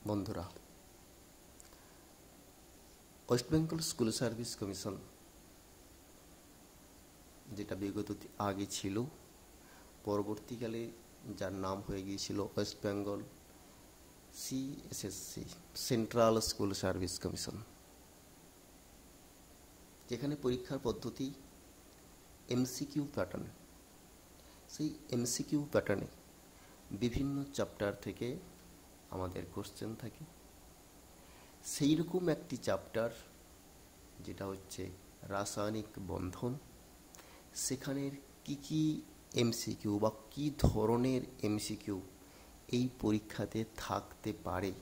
বন্ধুরা, West Bengal school service commission যেটা বিগত আগে ছিল, পরবর্তীকালে যার নাম হয়ে গিয়েছিল West Bengal CSSC, central school service commission, যেখানে পরীক্ষার পদ্ধতি এমসিকিউ প্যাটার্ন। সেই এমসিকিউ প্যাটার্নে বিভিন্ন চ্যাপ্টার থেকে আমাদের কোশ্চেন থাকে। সেই রকম একটি চ্যাপ্টার যেটা হচ্ছে রাসায়নিক বন্ধন, সেখানের কি এমসিকিউ বা কি ধরনের এমসিকিউ এই পরীক্ষাতে থাকতে পারে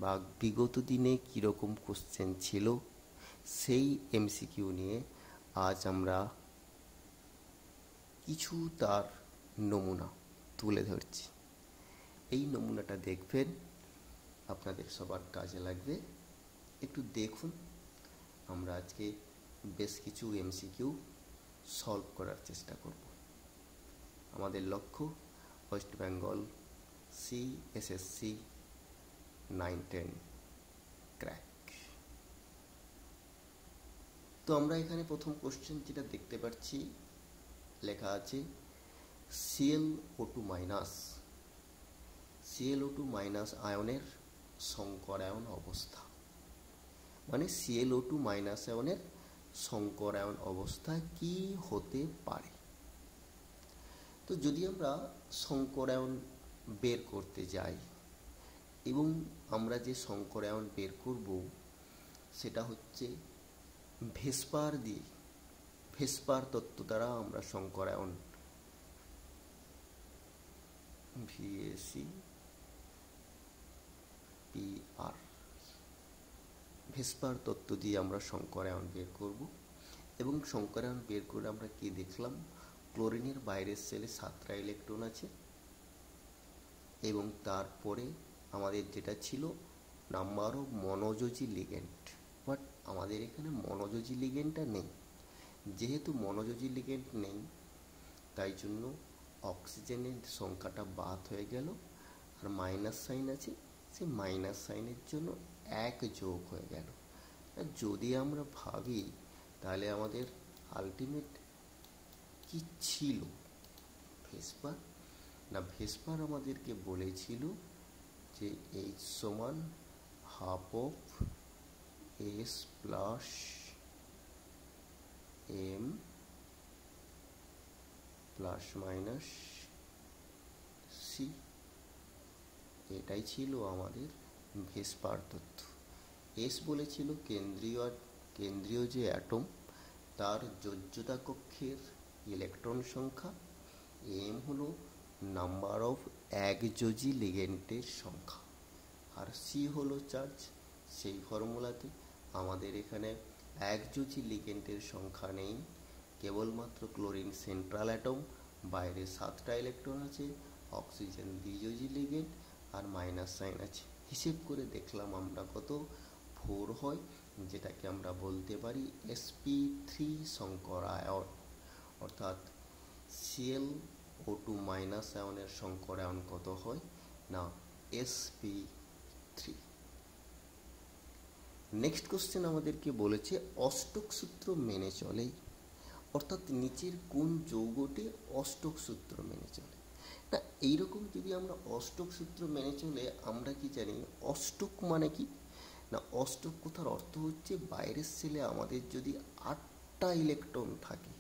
বা বিগত দিনে কীরকম কোশ্চেন ছিল, সেই এমসিকিউ নিয়ে আজ আমরা কিছু তার নমুনা তুলে ধরছি। এই নমুনাটা দেখবেন, আপনাদের সবার কাজে লাগবে। একটু দেখুন। আমরা আজকে বেশ কিছু এমসিকিউ সলভ করার চেষ্টা করব। আমাদের লক্ষ্য ওয়েস্ট বেঙ্গল সিএসএসসি 9-10 ক্র্যাক। তো আমরা এখানে প্রথম কোশ্চেন যেটা দেখতে পাচ্ছি, লেখা আছে Cl(O2) আয়নের সংকরায়ন অবস্থা। মানে Cl(O2) আয়নের সংকরায়ন অবস্থা কি হতে পারে। তো যদি আমরা সংকরায়ন বের করতে যাই এবং আমরা যে সংকরায়ন বের করব সেটা হচ্ছে ভেসপার তত্ত্ব দ্বারা আমরা সংকরায়ন ভেসপার তত্ত্ব দিয়ে আমরা সংকরায়ন বের করব। এবং সংকরায়ন বের করে আমরা কি দেখলাম, ক্লোরিনের বাইরের সেলে 7টা ইলেকট্রন আছে এবং তারপরে আমাদের যেটা ছিল নাম্বার অফ মনোযোজি লিগেন্ড, বাট আমাদের এখানে মনোযোজি লিগেন্ডটা নেই। যেহেতু মনোযোজি লিগেন্ড নেই, তাই জন্য অক্সিজেনের সংখ্যাটা বাদ হয়ে গেল, আর মাইনাস সাইন আছে, সেই মাইনাস সাইনের জন্য 1 যোগ হয়ে গেল। যদি আমরা ভাবি তাহলে আমাদের আলটিমেট কি ছিল, ভেসপার আমাদেরকে বলেছিল যে H সমান half of S plus M plus minus C। এটাই ছিল আমাদের ভেসপার তত্ত্ব। এস বলেছিল কেন্দ্রীয় যে অ্যাটম তার যোজ্যতা কক্ষের ইলেকট্রন সংখ্যা, এম হলো নাম্বার অফ একযোজি লিগেন্ডের সংখ্যা, আর সি হলো চার্জ। সেই ফর্মুলাতে আমাদের এখানে একযোজি লিগেন্ডের সংখ্যা নেই, কেবলমাত্র ক্লোরিন সেন্ট্রাল অ্যাটম, বাইরে 7টা ইলেকট্রন আছে, অক্সিজেন দ্বিযোজি লিগেন্ড আর মাইনাস সাইন আছে। হিসেব করে দেখলাম আমরা কত 4 হয়, যেটাকে আমরা বলতে পারি sp3 সংকরায়ন। অর্থাৎ Cl(O2) আয়নের সংকরায়ন কত হয় না sp3। নেক্সট কোশ্চেন আমাদেরকে বলেছে অষ্টক সূত্র মেনে চলে, অর্থাৎ নিচের কোন যৌগটি অষ্টক সূত্র মেনে চলে। না, এইরকম যদি আমরা অষ্টক সূত্র মেনে চলে, আমরা কি জানি অষ্টক মানে কি না, অষ্টক কথার অর্থ হচ্ছে বাইরের সেলে আমাদের যদি 8টা ইলেকট্রন থাকে।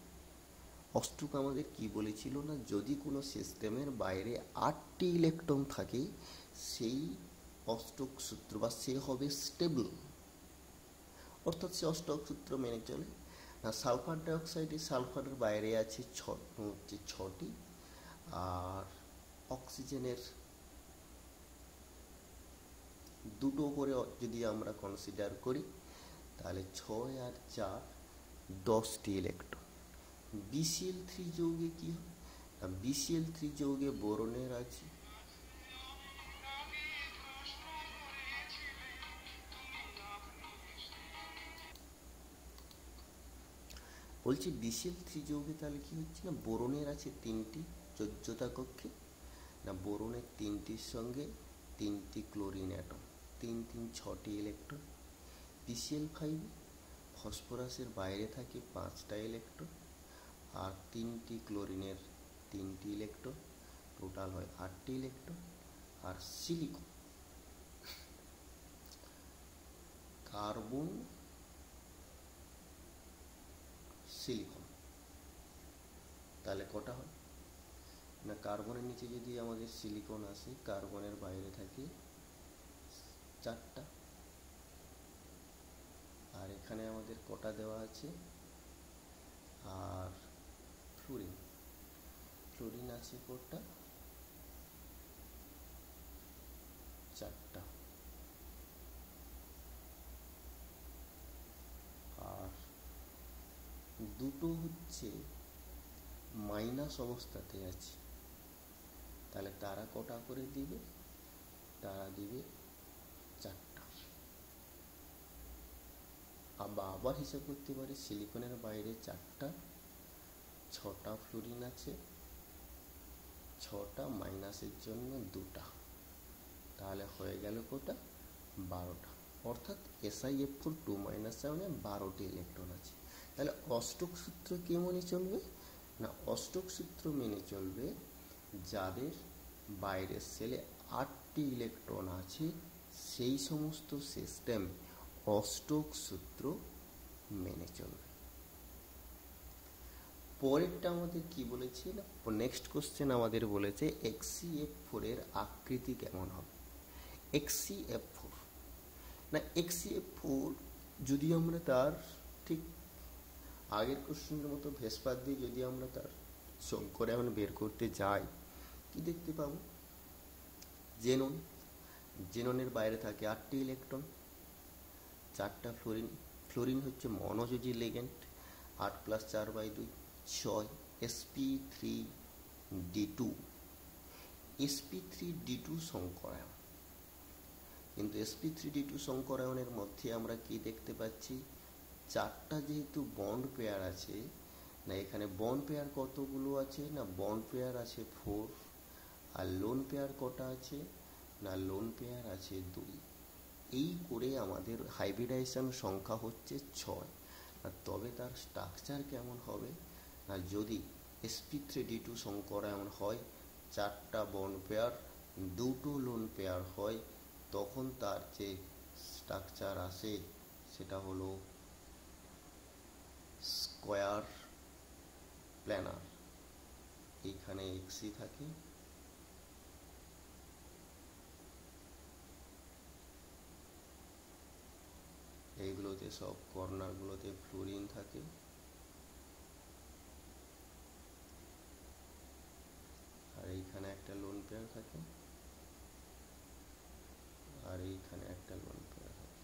অষ্টক আমাদের কি বলেছিল না, যদি কোনো সিস্টেমের বাইরে 8টি ইলেকট্রন থাকে সেই অষ্টক সূত্র বা সে হবে স্টেবল, অর্থাৎ সে অষ্টক সূত্র মেনে চলে। না, সালফার ডাইঅক্সাইডে সালফারের বাইরে আছে 6টি, আর অক্সিজেনের 2টো করে যদি আমরা কনসিডার করি তাহলে 6 আর 4 10টি ইলেকট্রন। BCl3 যৌগে কি হয় না, BCl3 যৌগে বোরনের আছে BCl3 যৌগে তাহলে কি হচ্ছে না, বোরনের আছে 3টি যোজ্যতা কক্ষে। না, বোরনের 3টির সঙ্গে তিনটি ক্লোরিন অ্যাটম, 3 3 6টি ইলেকট্রন। PCl5 ফসফরাসের বাইরে থাকে 5টা ইলেকট্রন, আর 3টি ক্লোরিনের 3টি ইলেকট্রন, টোটাল হয় 8টি ইলেকট্রন। আর সিলিকন, কার্বন সিলিকন, তাহলে কটা হয় না, কার্বনের নিচে যদি আমাদের সিলিকন আসে, কার্বনের বাইরে থাকে 4টা, আর এখানে আমাদের কটা দেওয়া আছে, আর ফ্লোরিন, ফ্লোরিন আছে কটা, 4টা। আর দুটো হচ্ছে মাইনাস অবস্থাতে আছে, তাহলে তারা কটা করে দিবে, তারা দিবে 4টা। আবার হিসাব করতে পারে, সিলিকনের বাইরে 4টা, 6টা ফ্লোরিন আছে, 6টা মাইনাসের জন্য 2টা, তাহলে হয়ে গেল কটা, 12টা। অর্থাৎ SiF4 2 7 12টি ইলেকট্রন আছে। তাহলে অষ্টক সূত্র কে মেনে চলবে না, অষ্টক সূত্র মেনে চলবে যাদের বাইরের সেলে 8টি ইলেকট্রন আছে, সেই সমস্ত সিস্টেম অষ্টক সূত্র মেনে চলবে। পরেরটা আমাদের কি বলেছে না, নেক্সট কোশ্চেন আমাদের বলেছে HCF4 এর আকৃতি কেমন হবে। HCF4 না, HCF4 যদি আমরা তার ঠিক আগের কোশ্চেনের মতো ভেসপাত দিয়ে যদি আমরা তার সংকরায়ন বের করতে যাই, কি দেখতে পাবো, জেনন, জেননের বাইরে থাকে 8টি ইলেকট্রন, 4টা ফ্লোরিন, ফ্লোরিন হচ্ছে মনোযোজী লিগ্যান্ড, 8 + 4/2 6, sp3d2, sp3d2 সংকরায়ন। কিন্তু sp3d2 সংকরায়নের মধ্যে আমরা কি দেখতে পাচ্ছি, 4টা যেহেতু বন্ড পেয়ার আছে না, এখানে বন্ড পেয়ার কতগুলো আছে না, বন্ড পেয়ার আছে 4, আর লোন পেয়ার কটা আছে না, লোন পেয়ার আছে 2। এই করে আমাদের হাইব্রিডাইজেশন সংখ্যা হচ্ছে 6। আর তবে তার স্ট্রাকচার কেমন হবে না, যদি sp3d2 সংকরায়ন হয়, 4টা বন্ড পেয়ার 2টো লোন পেয়ার হয়, তখন তার যে স্ট্রাকচার আসে সেটা হলো স্কোয়ার প্ল্যানার। এইখানে এক্সি থাকে, এইগুলোতে সব কর্নারগুলোতে ফ্লোরিন থাকে, আর এইখানে একটা লোন পেয়ার থাকে, আর এইখানে একটা লোন পেয়ার থাকে।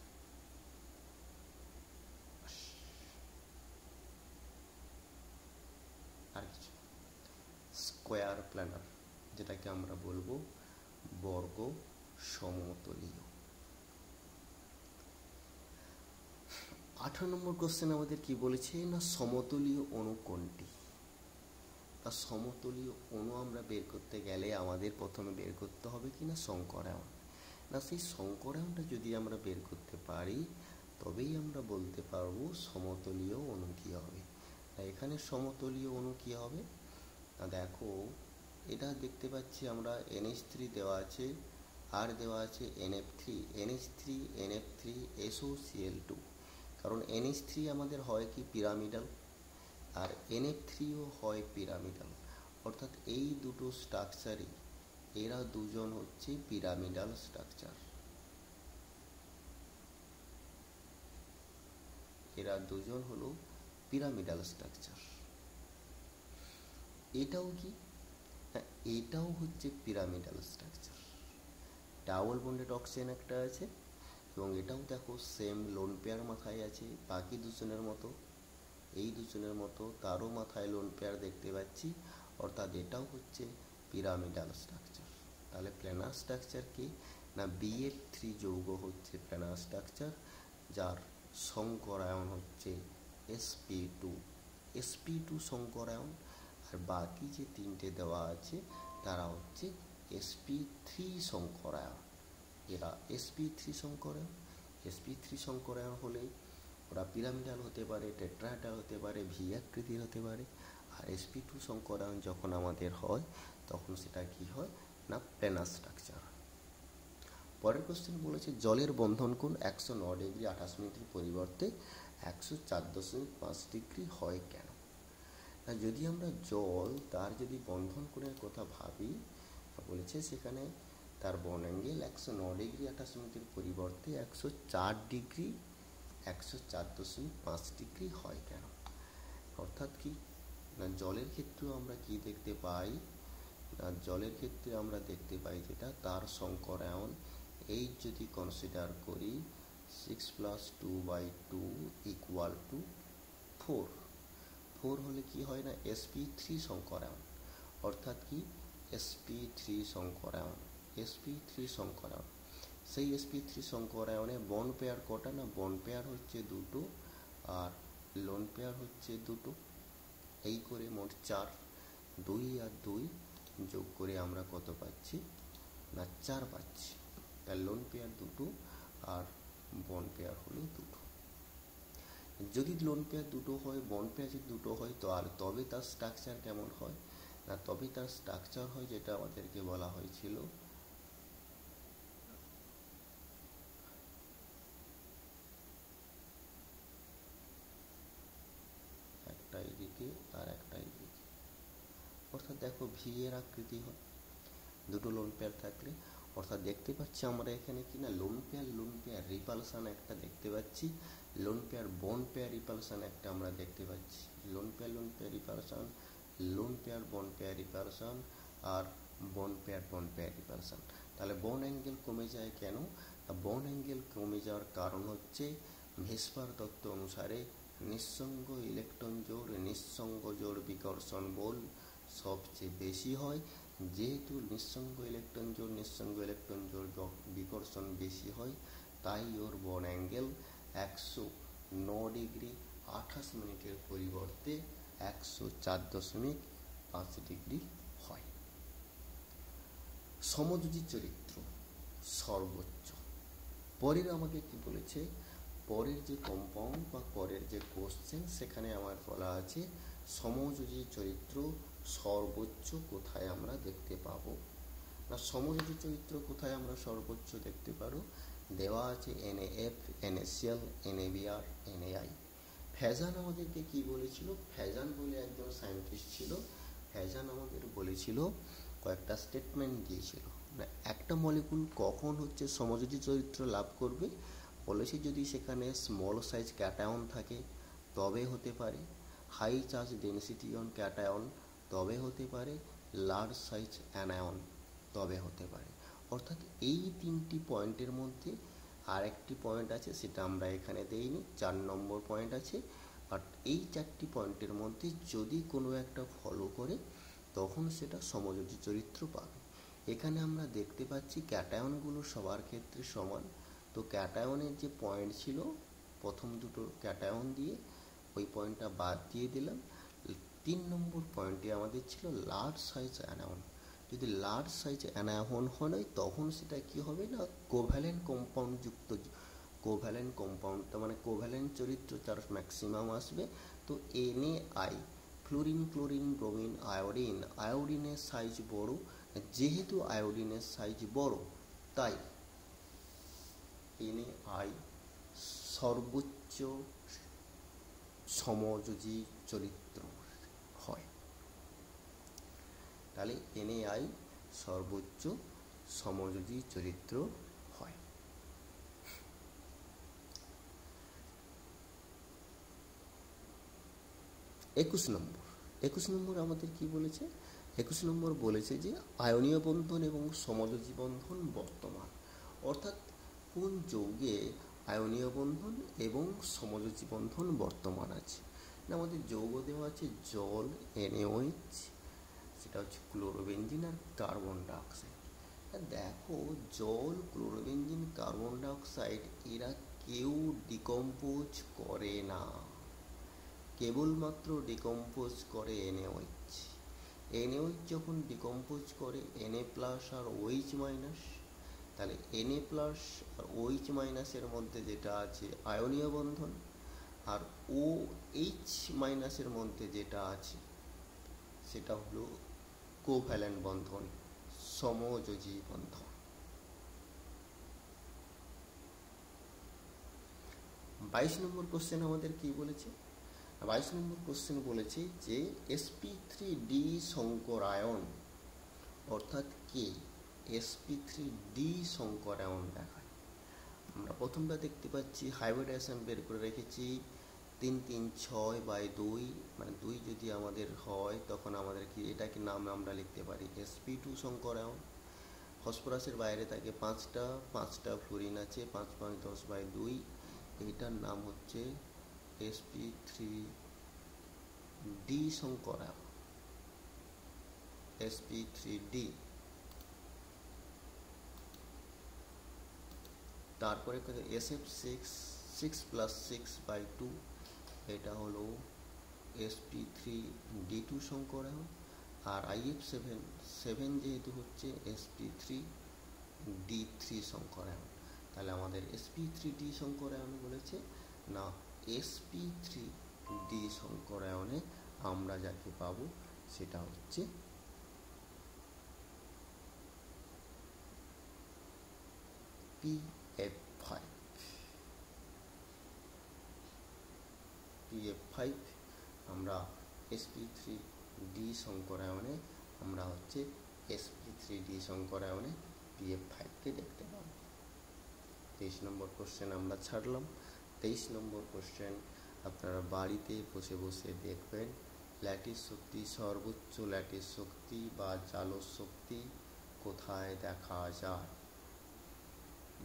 আর কিছু স্কোয়ার প্ল্যানার, যেটাকে আমরা বলবো বর্গ সমতলীয়। 18 নম্বর কোশ্চেন আমাদের কি বলেছে না, সমতলীয় অণু কোনটি। তা সমতলীয় অণু আমরা বের করতে গেলে আমাদের প্রথমে বের করতে হবে কি না, সংকরায়ন। না, সেই সংকরায়নটা যদি আমরা বের করতে পারি, তবেই আমরা বলতে পারবো সমতলীয় অণু কি হবে। এখানে সমতলীয় অণু কি হবে না, দেখো এটা দেখতে পাচ্ছি আমরা NH3 দেওয়া আছে, আর দেওয়া আছে NF3 কারণ NH3 আমাদের হয় কি পিরামিডাল, আর NF3ও হয় পিরামিডাল। অর্থাৎ এই দুটো স্ট্রাকচারই, এরা দুজন হচ্ছে পিরামিডাল স্ট্রাকচার, এরা দুজন হলো পিরামিডাল স্ট্রাকচার। এটাও কি, এটাও হচ্ছে pyramidal structure. Double bonded oxygen একটা আছে, এবং এটাও দেখো সেম লোন পেয়ার মাথায় আছে, বাকি দুজনের মতো, এই দুজনের মতো তারও মাথায় লোন পেয়ার দেখতে পাচ্ছি। অর্থাৎ এটাও হচ্ছে পিরামিডাল স্ট্রাকচার। তাহলে প্ল্যানার স্ট্রাকচার কি না, BF3 যৌগ হচ্ছে প্ল্যানার স্ট্রাকচার, যার সংকরায়ন হচ্ছে sp2 সংকরায়ন। আর বাকি যে তিনটে দেওয়া আছে তারা হচ্ছে sp3 সংকরায়ন। এরা sp3 সংকরায়ন। sp3 সংকরায়ন হলে ওরা পিরামিডাল হতে পারে, টেট্রাহেড্রাল হতে পারে, ভি আকৃতির হতে পারে। আর sp2 সংকরায়ন যখন আমাদের হয় তখন সেটা কি হয় না প্ল্যানার স্ট্রাকচার। পরের কোশ্চেন বলেছে জলের বন্ধন কোণ 109°28' পরিবর্তে 104.5° হয় কেন? না যদি আমরা জল তার যদি বন্ধন কোণের কথা ভাবি, বলেছে সেখানে তার বর্ন অ্যাঙ্গেল 109°28' পরিবর্তে 104.5° হয় কেন? অর্থাৎ কি না জলের ক্ষেত্রেও আমরা কি দেখতে পাই না জলের ক্ষেত্রে আমরা দেখতে পাই যেটা তার সংকরায়ন এই যদি কনসিডার করি 6+2/2 = 4। 4 হলে কি হয় না sp3 সংকরায়ন। অর্থাৎ কি sp3 সংকরায়ন, sp3 সংকরায়ন। সেই sp3 সংকরায়নে বন্ড পেয়ার কটা না বন্ড পেয়ার হচ্ছে দুটো আর লোন পেয়ার হচ্ছে দুটো। এই করে মোট 4, 2 আর 2 যোগ করে আমরা কত পাচ্ছি না 4 পাচ্ছি। তার লোন পেয়ার দুটো আর বন্ড পেয়ার হলো দুটো। যদি লোন পেয়ার দুটো হয় বন্ড পেয়ার যদি দুটো হয় তো আর তবে তার স্ট্রাকচার কেমন হয় না তবে তার স্ট্রাকচার হয় যেটা আমাদেরকে বলা হয়েছিল একটা এদিকে আর একটা এদিকে। অর্থাৎ দেখো ভি এর আকৃতি হয় দুটো লোন পেয়ার থাকলে। অর্থাৎ দেখতে পাচ্ছি আমরা এখানে কি না লোন পেয়ার রিপালসান একটা দেখতে পাচ্ছি, lone pair bond pair repulsion একটা আমরা দেখতে পাচ্ছি। Lone pair repulsion, lone pair bond pair repulsion আর বন্ড পেয়ার রিপালসান। তাহলে বন্ড অ্যাঙ্গেল কমে যায় কেন? বন্ড অ্যাঙ্গেল কমে যাওয়ার কারণ হচ্ছে ভেসপার তত্ত্ব অনুসারে নিঃসঙ্গ ইলেকট্রন জোড় নিঃসঙ্গ জোড় বিকর্ষণ বল সবচেয়ে বেশি হয়। যেহেতু নিঃসঙ্গ ইলেকট্রন জোড় বিকর্ষণ বেশি হয় তাই ওর বন্ড অ্যাঙ্গেল 109°28' পরিবর্তে 104.5° হয়। সমযোজী চরিত্র সর্বোচ্চ। পরের আমাকে কি বলেছে পরের যে কম্পাউন্ড বা পরের যে কোশ্চেন সেখানে আমার বলা আছে সমযোজী চরিত্র সর্বোচ্চ কোথায় আমরা দেখতে পাবো না সমযোজী চরিত্র কোথায় আমরা সর্বোচ্চ দেখতে পারো দেওয়া আছে NaF, NaCl, NaBr, NaI। ফ্যাজান আমাদেরকে কি বলেছিল? ফ্যাজান বলে একজন সায়েন্টিস্ট ছিল, ফ্যাজান আমাদের বলেছিল কয়েকটা স্টেটমেন্ট দিয়েছিল না একটা মলিকুল কখন হচ্ছে সমযোজী চরিত্র লাভ করবে বলেছে যদি সেখানে স্মল সাইজ ক্যাটায়ন থাকে তবে হতে পারে, high charge density on cation তবে হতে পারে, লার্জ সাইজ অ্যানায়ন তবে হতে পারে। অর্থাৎ এই তিনটি পয়েন্টের মধ্যে আরেকটি পয়েন্ট আছে সেটা আমরা এখানে দেইনি, 4 নম্বর পয়েন্ট আছে। আর এই 4টি পয়েন্টের মধ্যে যদি কোনো একটা ফলো করে তখন সেটা সমযোজী চরিত্র পাবে। এখানে আমরা দেখতে পাচ্ছি ক্যাটায়নগুলো সবার ক্ষেত্রে সমান। তো ক্যাটায়নের যে পয়েন্ট ছিল প্রথম দুটো ক্যাটায়ন দিয়ে ওই পয়েন্টটা বাদ দিয়ে দিলাম। 3 নম্বর পয়েন্টে আমাদের ছিল লার্জ সাইজ অ্যানায়ন। যদি লার্জ সাইজ অ্যানায়ন হয় তখন সেটা কি হবে না কোভ্যালেন্ট কম্পাউন্ড যুক্ত, কোভ্যালেন্ট কম্পাউন্ড তার মানে কোভ্যালেন্ট চরিত্র তার ম্যাক্সিমাম আসবে। তো NaI fluorine chlorine bromine iodine, আয়োডিনের সাইজ বড়, যেহেতু আয়োডিনের সাইজ বড় তাই NaI সর্বোচ্চ সমযোজী চরিত্র হয়। তাহলে NaI সর্বোচ্চ সমযোজী চরিত্র হয়। 21 নম্বর আমাদের কি বলেছে? 21 নম্বর বলেছে যে আয়নীয় বন্ধন এবং সমযোজী বন্ধন বর্তমান। অর্থাৎ কোন যৌগে আয়নীয় বন্ধন এবং সমযোজী বন্ধন বর্তমান আছে। আমাদের যৌগ দেওয়া আছে জল NaOH, সেটা হচ্ছে ক্লোরোবেনজিন আর কার্বন ডাইঅক্সাইড। দেখো জল ক্লোরোবেনজিন কার্বন ডাইঅক্সাইড এরা কেউ ডিকম্পোজ করে না, কেবলমাত্র ডিকম্পোজ করে NaOH। যখন ডিকম্পোজ করে Na+ আর OH- তাহলে Na প্লাস আর OH মাইনাসের মধ্যে যেটা আছে আয়নীয় বন্ধন, আর OH মাইনাসের মধ্যে যেটা আছে সেটা হলো কোভ্যালেন্ট বন্ধন, সমযোজী বন্ধন। 22 নম্বর কোশ্চেন আমাদের কি বলেছে? 22 নম্বর কোশ্চেন বলেছে যে sp3d সংকরায়ন অর্থাৎ কে sp3d সংকরায়ন দেখায়। আমরা প্রথমটা দেখতে পাচ্ছি হাইব্রিডাইজেশন বের করে রেখেছি 3,3,6/2, মানে 2 যদি আমাদের হয় তখন আমাদের কি এটাকে নাম আমরা লিখতে পারি sp2 সংকরায়ন। ফসফরাসের বাইরে থাকে 5টা ফ্লোরিন আছে, 5 5 10/2, এইটার নাম হচ্ছে sp3d সংকরায়ন, sp3d। তারপরে SF6 6+6/2, এটা হলো sp3d2 সংকরায়ন। আর IF7 যেহেতু হচ্ছে sp3d3 সংকরায়ন। তাহলে আমাদের sp3d সংকরায়ন বলেছে না, sp3d সংকরায়নে আমরা যাকে পাবো সেটা হচ্ছে PF5। আমরা sp3d সংকরায়নে আমরা হচ্ছে sp3d সংকরায়নে PF5কে দেখতে পাবো। 23 নম্বর কোশ্চেন আমরা ছাড়লাম। 23 নম্বর কোশ্চেন আপনারা বাড়িতে বসে বসে দেখবেন। ল্যাটিস শক্তি, সর্বোচ্চ ল্যাটিস শক্তি বা জালজ শক্তি কোথায় দেখা যায়?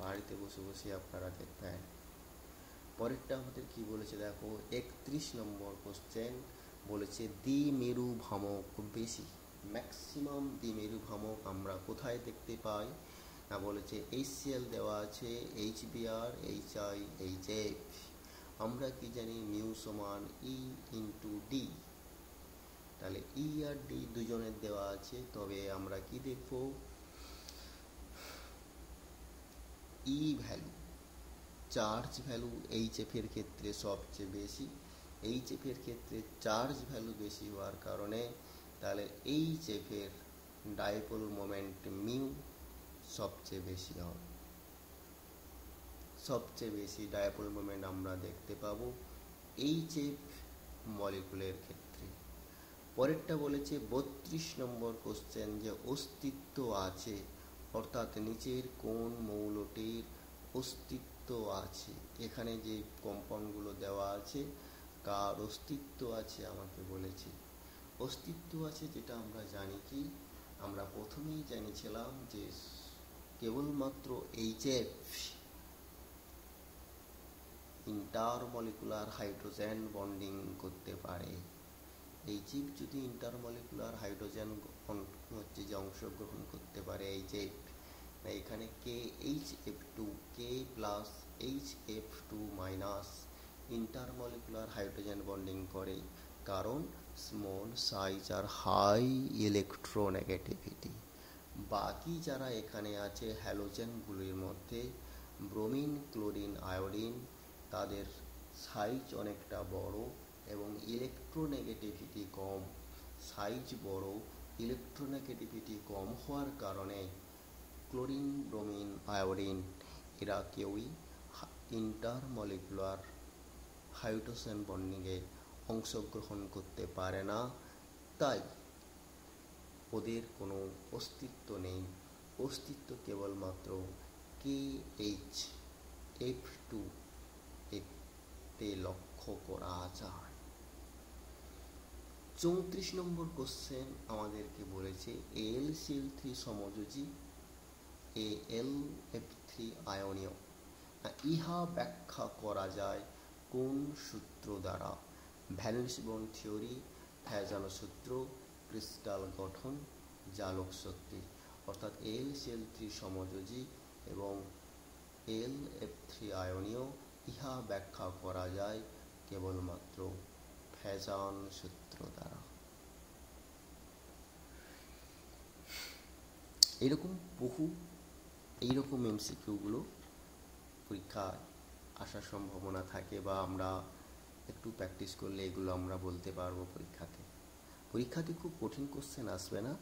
বাড়িতে বসে বসে আপনারা দেখবেন। পরেরটা আমাদের কি বলেছে দেখো, 31 নম্বর কোশ্চেন বলেছে দ্বিমেরু ভ্রামক বেশি, ম্যাক্সিমাম দ্বিমেরু ভ্রামক আমরা কোথায় দেখতে পাই? না বলেছে HCl দেওয়া আছে, HBr, HI, HF। আমরা কি জানি মিউ সমান E/D। তাহলে E আর D দুজনের দেওয়া আছে, তবে আমরা কি দেখব E value, charge value HF এর ক্ষেত্রে সবচেয়ে বেশি। HF এর ক্ষেত্রে চার্জ ভ্যালু বেশি হওয়ার কারণে তাহলে HF এর ডাইপোল মোমেন্ট মিউ সবচেয়ে বেশি হবে। সবচেয়ে বেশি ডাইপোল মোমেন্ট আমরা দেখতে পাবো HF মলিকুলের ক্ষেত্রে। পরেরটা বলেছে 32 নম্বর কোশ্চেন যে অস্তিত্ব আছে, অর্থাৎ নিচের কোন মৌলটির অস্তিত্ব আছে? এখানে যে কম্পাউন্ডগুলো দেওয়া আছে কার অস্তিত্ব আছে আমাকে বলেছে। অস্তিত্ব আছে যেটা আমরা জানি কি, আমরা প্রথমেই জেনেছিলাম যে কেবলমাত্র HF ইন্টারমলিকুলার হাইড্রোজেন বন্ডিং করতে পারে। HF যদি ইন্টারমলিকুলার হাইড্রোজেন হচ্ছে যে অংশগ্রহণ করতে পারে HF, এখানে KHF2 K plus HF2 minus intermolecular hydrogen bonding করে, কারণ স্মল সাইজ আর হাই ইলেকট্রোনেগেটিভিটি। বাকি যারা এখানে আছে হ্যালোজেনগুলির মধ্যে ব্রোমিন, ক্লোরিন, আয়োডিন, তাদের সাইজ অনেকটা বড় এবং ইলেকট্রোনেগেটিভিটি কম। সাইজ বড়, ইলেকট্রোনেগেটিভিটি কম হওয়ার কারণে ক্লোরিন, ব্রোমিন, আয়োডিন এরা কেউই ইন্টারমলিকুলার হাইড্রোজেন বন্ডিংয়ে অংশগ্রহণ করতে পারে না, তাই ওদের কোনো অস্তিত্ব নেই। অস্তিত্ব কেবলমাত্র KHF2 এতে লক্ষ্য করা যায়। 34 নম্বর কোশ্চেন আমাদেরকে বলেছে AlCl3 সমযোজী, AlF3 আয়নীয়, ইহা ব্যাখ্যা করা যায় কোন সূত্র দ্বারা? ভ্যালেন্স বন্ড থিওরি, ফ্যাজানো সূত্র, ক্রিস্টাল গঠন, জালক শক্তি। অর্থাৎ AlCl3 সমযোজী এবং AlF3 আয়নীয়, ইহা ব্যাখ্যা করা যায় কেবলমাত্র ফ্যাজান সূত্র দ্বারা। এরকম বহু এইরকম এমসিকিউগুলো পরীক্ষায় আসার সম্ভাবনা থাকে, বা আমরা একটু প্র্যাকটিস করলে এগুলো আমরা বলতে পারবো পরীক্ষাতে। পরীক্ষাতে খুব কঠিন কোশ্চেন আসবে না,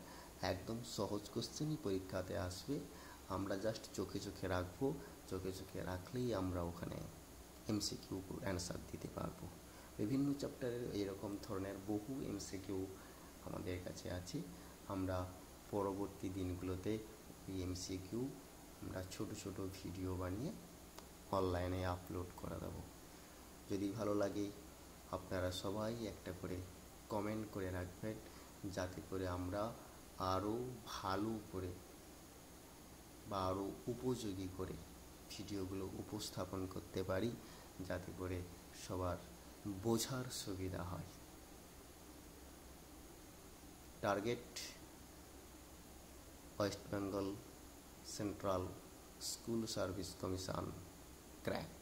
একদম সহজ কোশ্চেনই পরীক্ষাতে আসবে। আমরা জাস্ট চোখে চোখে রাখবো, চোখে চোখে রাখলেই আমরা ওখানে এমসিকিউ অ্যান্সার দিতে পারবো। বিভিন্ন চ্যাপ্টারের এরকম ধরনের বহু এমসিকিউ আমাদের কাছে আছে। আমরা পরবর্তী দিনগুলোতে এই এমসিকিউ আমরা ছোট ছোট ভিডিও বানিয়ে অনলাইনে আপলোড করে দেবো। যদি ভালো লাগে আপনারা সবাই একটা করে কমেন্ট করে রাখবেন, যাতে করে আমরা আরও ভালো করে বা আরও উপযোগী করে ভিডিওগুলো উপস্থাপন করতে পারি, যাতে করে সবার বোঝার সুবিধা হয়। Target West Bengal central school service commission, crack.